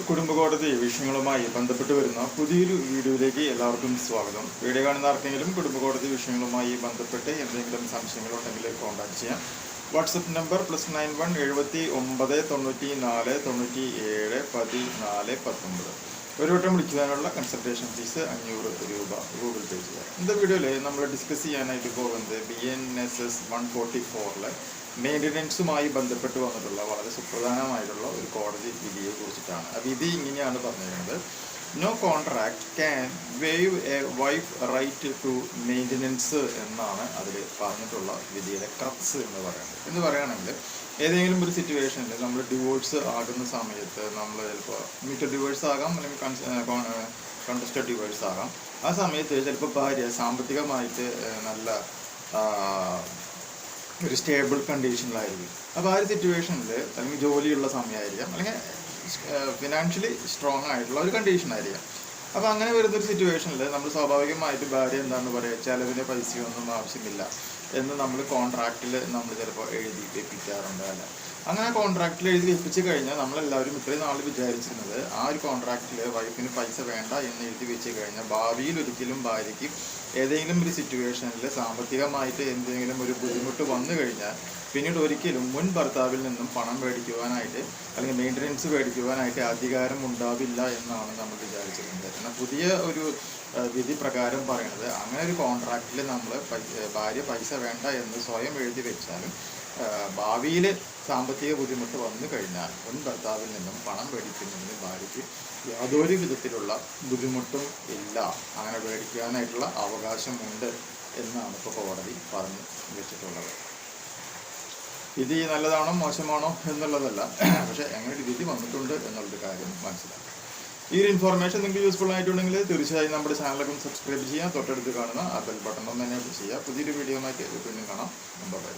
കുടുംബകോടതി വിഷയങ്ങളുമായി ബന്ധപ്പെട്ട് വരുന്ന പുതിയൊരു വീഡിയോയിലേക്ക് എല്ലാവർക്കും സ്വാഗതം. വീഡിയോ കാണുന്ന ആർക്കെങ്കിലും കുടുംബകോടതി വിഷയങ്ങളുമായി ബന്ധപ്പെട്ട് എന്തെങ്കിലും സംശയങ്ങളുണ്ടെങ്കിൽ കോൺടാക്ട് ചെയ്യാം. WhatsApp number +91 79 94 97 14 19. ഒരു വട്ടം വിളിക്കാനുള്ള കൺസൾട്ടേഷൻ ഫീസ് 500 രൂപ ഗൂഗിൾ പേ ചെയ്യാം. ഇന്നത്തെ വീഡിയോയിൽ നമ്മൾ ഡിസ്കസ് ചെയ്യാനായിട്ട് പോകുന്നത് BNSS 144 മെയിൻ്റനൻസുമായി ബന്ധപ്പെട്ട് വന്നിട്ടുള്ള വളരെ സുപ്രധാനമായിട്ടുള്ള ഒരു കോടതി വിധിയെ കുറിച്ചിട്ടാണ്. ആ വിധി ഇങ്ങനെയാണ് പറഞ്ഞിരിക്കുന്നത്: no contract can waive a wife right to maintenance എന്നാണ് അതിൽ പറഞ്ഞിട്ടുള്ള വിധിയുടെ ക്രക്സ് എന്ന് പറയുകയാണെങ്കിൽ ഏതെങ്കിലും ഒരു സിറ്റുവേഷനിൽ നമ്മൾ ഡിവോഴ്സ് ആകുന്ന സമയത്ത് നമ്മൾ ചിലപ്പോൾ മ്യൂച്വൽ ഡിവോഴ്സ് ആകാം, അല്ലെങ്കിൽ കണ്ടസ്റ്റഡ് ഡിവോഴ്സ് ആകാം. ആ സമയത്ത് ചിലപ്പോൾ ഭാര്യ സാമ്പത്തികമായിട്ട് നല്ല ഒരു സ്റ്റേബിൾ കണ്ടീഷനിലായിരിക്കും. അപ്പോൾ ആ ഒരു സിറ്റുവേഷനിൽ അല്ലെങ്കിൽ ജോലിയുള്ള സമയമായിരിക്കാം, അല്ലെങ്കിൽ ഫിനാൻഷ്യലി സ്ട്രോങ് ആയിട്ടുള്ള ഒരു കണ്ടീഷനായിരിക്കാം. അപ്പോൾ അങ്ങനെ വരുന്നൊരു സിറ്റുവേഷനിൽ നമ്മൾ സ്വാഭാവികമായിട്ട് ഭാര്യ എന്താണെന്ന് പറയുക, ചിലവിന് പൈസയൊന്നും ആവശ്യമില്ല എന്ന് നമ്മൾ കോൺട്രാക്റ്റിൽ നമ്മൾ ചിലപ്പോൾ എഴുതി വെപ്പിക്കാറുണ്ട്. അല്ല, അങ്ങനെ കോൺട്രാക്റ്റിൽ എഴുതി വെപ്പിച്ച് കഴിഞ്ഞാൽ നമ്മളെല്ലാവരും ഇത്രയും നാൾ വിചാരിച്ചിരുന്നത് ആ ഒരു കോൺട്രാക്റ്റിൽ വൈഫിന് പൈസ വേണ്ട എന്ന് എഴുതി വെച്ച് കഴിഞ്ഞാൽ ഭാവിയിൽ ഒരിക്കലും ഭാര്യയ്ക്ക് ഏതെങ്കിലും ഒരു സിറ്റുവേഷനിൽ സാമ്പത്തികമായിട്ട് എന്തെങ്കിലും ഒരു ബുദ്ധിമുട്ട് വന്നു കഴിഞ്ഞാൽ പിന്നീട് ഒരിക്കലും മുൻ ഭർത്താവിൽ നിന്നും പണം മേടിക്കുവാനായിട്ട് അല്ലെങ്കിൽ മെയിൻ്റനൻസ് മേടിക്കുവാനായിട്ട് അധികാരം ഉണ്ടാവില്ല എന്നാണ് നമ്മൾ വിചാരിച്ചിരുന്നത്. എന്നാൽ പുതിയ ഒരു വിധി പ്രകാരം പറയുന്നത് അങ്ങനെ ഒരു കോൺട്രാക്റ്റിൽ നമ്മൾ ഭാര്യ പൈസ വേണ്ട എന്ന് സ്വയം എഴുതി വെച്ചാലും ഭാവിയിൽ സാമ്പത്തിക ബുദ്ധിമുട്ട് വന്നു കഴിഞ്ഞാൽ മുൻ ഭർത്താവിൽ നിന്നും പണം മേടിക്കുന്നതിന് ഭാര്യയ്ക്ക് യാതൊരു വിധത്തിലുള്ള ബുദ്ധിമുട്ടും ഇല്ല, അങ്ങനെ മേടിക്കാനായിട്ടുള്ള അവകാശമുണ്ട് എന്നാണ് ഇപ്പോൾ കോടതി പറഞ്ഞു വെച്ചിട്ടുള്ളത്. വിധി നല്ലതാണോ മോശമാണോ എന്നുള്ളതല്ല, പക്ഷേ അങ്ങനെ ഒരു വിധി വന്നിട്ടുണ്ട് എന്നുള്ളൊരു കാര്യം മനസ്സിലാക്കാം. ഈ ഒരു ഇൻഫോർമേഷൻ നിങ്ങൾക്ക് യൂസ്ഫുൾ ആയിട്ടുണ്ടെങ്കിൽ തീർച്ചയായും നമ്മുടെ ചാനലൊക്കെ സബ്സ്ക്രൈബ് ചെയ്യാം. തൊട്ടടുത്ത് കാണുന്ന ആ ബെൽ ബട്ടൺ ഒന്ന് എനേബിൾ ചെയ്യുക. പുതിയൊരു വീഡിയോ ആയിട്ട് വീണ്ടും കാണാം. ബൈ.